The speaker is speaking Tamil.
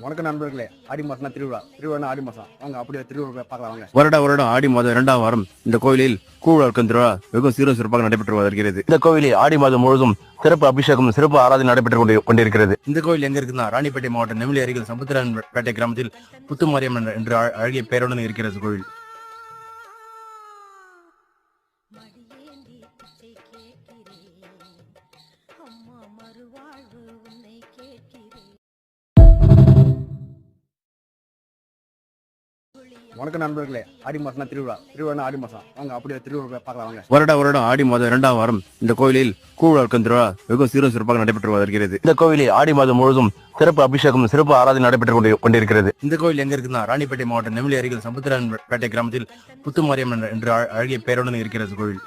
வணக்கம் நண்பர்களே. ஆடி மாசம் திருவிழா. திருவிழா ஆடி மாசம். வாங்க அப்படியே திருவிழா பார்க்கலாம் வாங்க. வருடம் ஆடி மாதம் 2ஆம் வாரம் இந்த கோயிலில் கூழார்க்கும் திருவிழா வெகு சீரும் சிறப்பாக நடைபெற்று வருகிறது. இந்த கோயிலில் ஆடி மாதம் முழுவதும் சிறப்பு அபிஷேகம் சிறப்பு ஆராதனை நடைபெற்று கொண்டிருக்கிறது. இந்த கோயில் எங்க இருக்குன்னா ராணிப்பேட்டை மாவட்டம் நெமிலி அருகில் சமுத்திரன்பேட்டை கிராமத்தில் புத்துமாரியம்மன் என்று அழகிய பெயருடன் இருக்கிறது கோயில். வணக்கம் நண்பர்களே. ஆடி மாசம் திருவிழா. திருவிழா ஆடி மாசம். வாங்க அப்படியே திருவிழா பார்க்கலாம் வாங்க. வருடம் ஆடி மாதம் 2ஆம் வாரம் இந்த கோயிலில் கூழார்க்கும் திருவிழா வெகு சீரும் சிறப்பாக நடைபெற்று வருகிறது. இந்த கோயிலில் ஆடி மாதம் முழுவதும் சிறப்பு அபிஷேகம் சிறப்பு ஆராதனை நடைபெற்று கொண்டிருக்கிறது. இந்த கோயில் எங்க இருக்குன்னா ராணிப்பேட்டை மாவட்டம் நெமிலி அருகில் சமுத்திரன்பேட்டை கிராமத்தில் புத்துமாரியம்மன் என்று அழகிய பெயருடன் இருக்கிறது கோயில்.